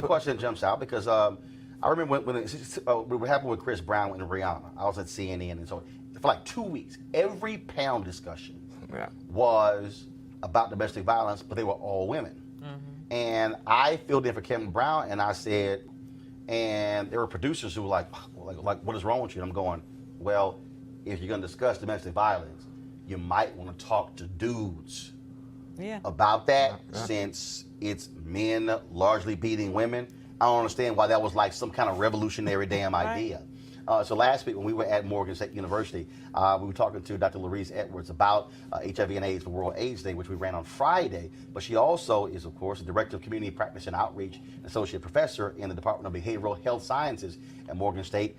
question jumps out because I remember when what happened with Chris Brown and Rihanna. I was at CNN, and so for like 2 weeks, every panel discussion was about domestic violence, but they were all women. And I filled in for Kevin Brown, and I said, and there were producers who were like, what is wrong with you? And I'm going, well, if you're going to discuss domestic violence, you might want to talk to dudes about that, since it's men largely beating women. I don't understand why that was like some kind of revolutionary damn idea. So last week when we were at Morgan State University, we were talking to Dr. Loreece Edwards about HIV and AIDS for World AIDS Day, which we ran on Friday. But she also is, of course, the Director of Community Practice and Outreach and Associate Professor in the Department of Behavioral Health Sciences at Morgan State.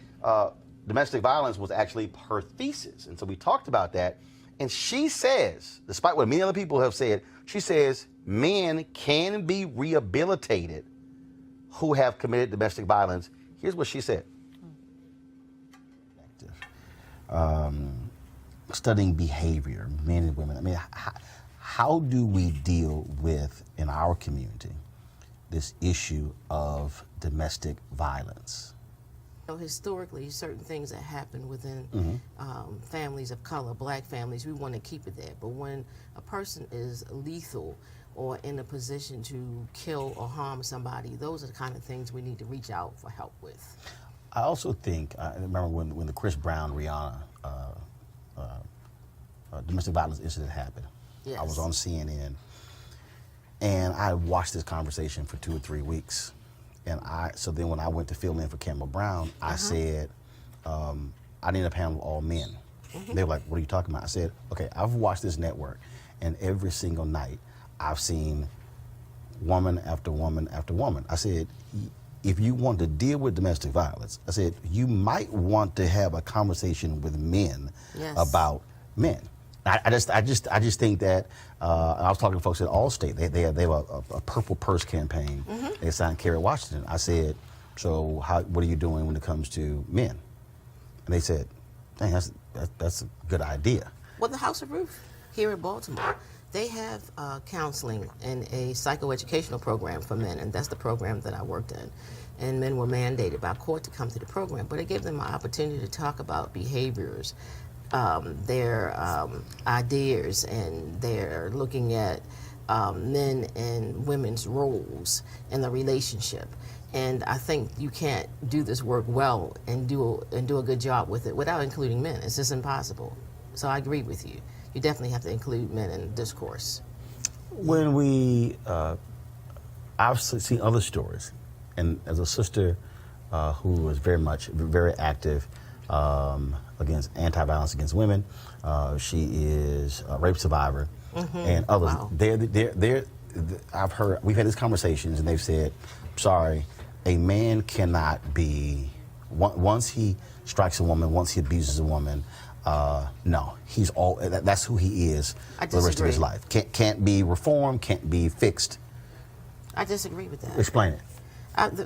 Domestic violence was actually her thesis. And so we talked about that. And she says, despite what many other people have said, she says men can be rehabilitated who have committed domestic violence. Here's what she said. Studying behavior, men and women. I mean, how do we deal with, in our community, this issue of domestic violence? Historically, certain things that happen within families of color, black families, we want to keep it there. But when a person is lethal or in a position to kill or harm somebody, those are the kind of things we need to reach out for help with. I also think, I remember when the Chris Brown, Rihanna domestic violence incident happened. Yes. I was on CNN, and I watched this conversation for 2 or 3 weeks. And so then when I went to fill in for Campbell Brown, I said, I need a panel of all men. They were like, what are you talking about? I said, okay, I've watched this network, and every single night I've seen woman after woman after woman. I said, if you want to deal with domestic violence, I said, you might want to have a conversation with men about men. I just think that, I was talking to folks at Allstate, they have a Purple Purse campaign. They signed Kerry Washington. I said, so what are you doing when it comes to men? And they said, dang, that's a good idea. Well, the House of Ruth here in Baltimore, they have counseling and a psychoeducational program for men, and that's the program that I worked in. And men were mandated by court to come to the program, but it gave them an opportunity to talk about behaviors, their ideas, and they're looking at men and women's roles in the relationship. And I think you can't do this work well and do a good job with it without including men. It's just impossible. So I agree with you. You definitely have to include men in discourse. When we, I've seen other stories, and as a sister who was very active against anti-violence against women, she is a rape survivor, and others. Wow. I've heard, we've had these conversations, and they've said, sorry, a man cannot be, once he strikes a woman, once he abuses a woman, no, that's who he is for the rest of his life. Can't be reformed, can't be fixed. I disagree with that. Explain it.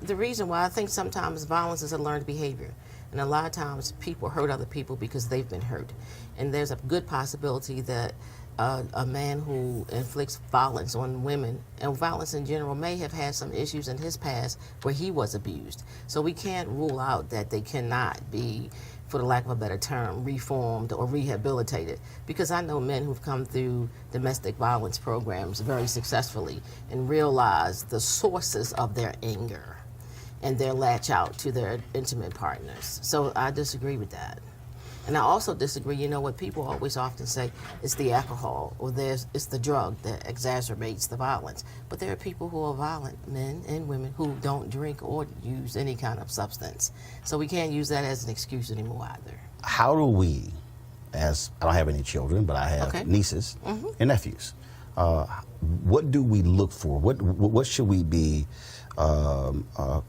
The reason why I think sometimes violence is a learned behavior. And a lot of times people hurt other people because they've been hurt. And there's a good possibility that a man who inflicts violence on women and violence in general may have had some issues in his past where he was abused. So we can't rule out that they cannot be, for the lack of a better term, reformed or rehabilitated. Because I know men who've come through domestic violence programs very successfully and realized the sources of their anger and their latch out to their intimate partners. So I disagree with that. And I also disagree, you know what people always often say, it's the alcohol or it's the drug that exacerbates the violence. But there are people who are violent, men and women, who don't drink or use any kind of substance. So we can't use that as an excuse anymore either. How do we, I don't have any children, but I have nieces and nephews. What do we look for? What should we be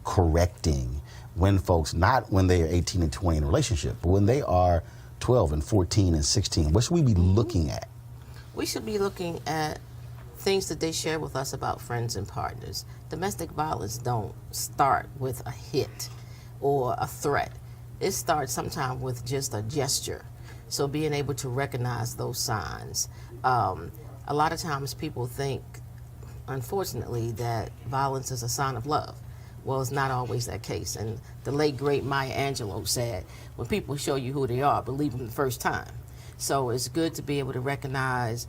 correcting when folks, not when they are 18 and 20 in a relationship, but when they are 12 and 14 and 16, what should we be looking at? We should be looking at things that they share with us about friends and partners. Domestic violence don't start with a hit or a threat. It starts sometimes with just a gesture. So being able to recognize those signs. A lot of times people think, unfortunately, that violence is a sign of love. Well, it's not always that case. And the late, great Maya Angelou said, when people show you who they are, believe them the first time. So it's good to be able to recognize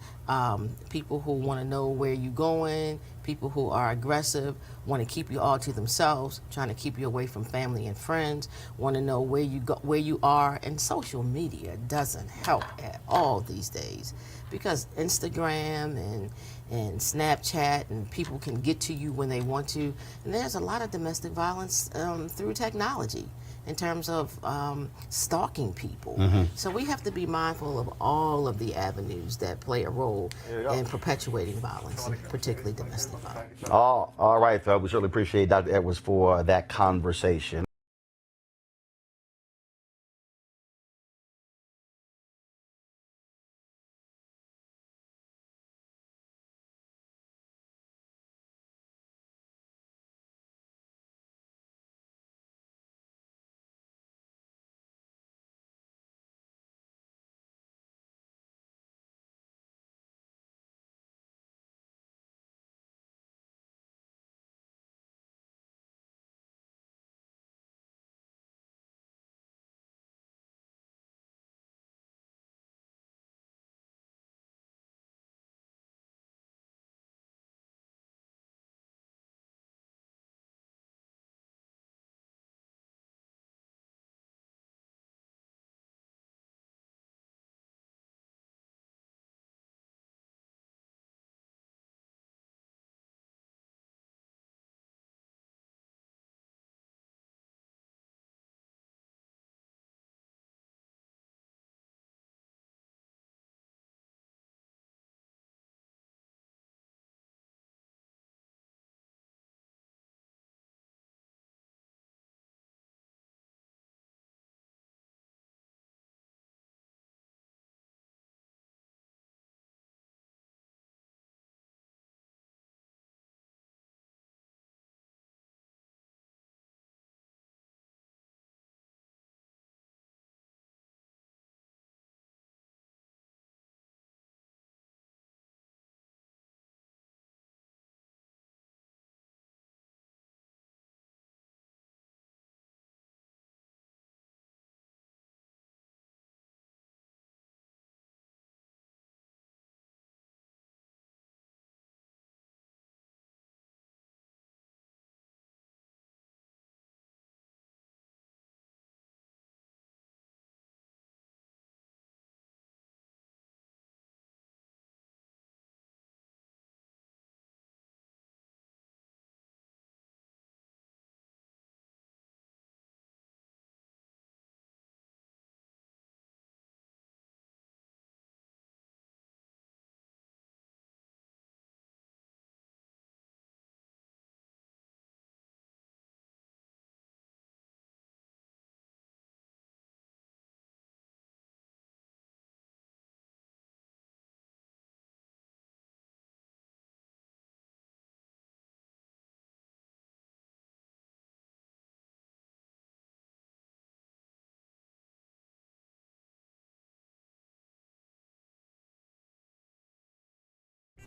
people who want to know where you're going, people who are aggressive, want to keep you all to themselves, trying to keep you away from family and friends, want to know where you go, where you are. And social media doesn't help at all these days, because Instagram and Snapchat, and people can get to you when they want to. And there's a lot of domestic violence through technology in terms of stalking people. So we have to be mindful of all of the avenues that play a role in perpetuating violence, particularly domestic violence. All right, folks. We certainly appreciate Dr. Edwards for that conversation.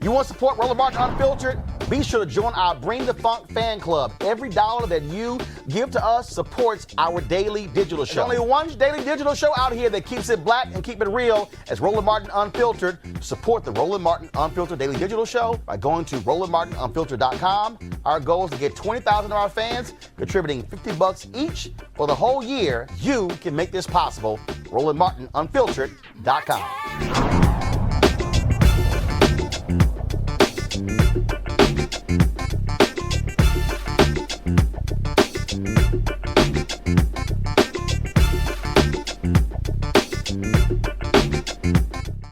You want to support Roland Martin Unfiltered? Be sure to join our Bring the Funk fan club. Every dollar that you give to us supports our daily digital show. There's only one daily digital show out here that keeps it black and keep it real as Roland Martin Unfiltered. Support the Roland Martin Unfiltered daily digital show by going to RolandMartinUnfiltered.com. Our goal is to get 20,000 of our fans contributing $50 each for the whole year. You can make this possible. RolandMartinUnfiltered.com.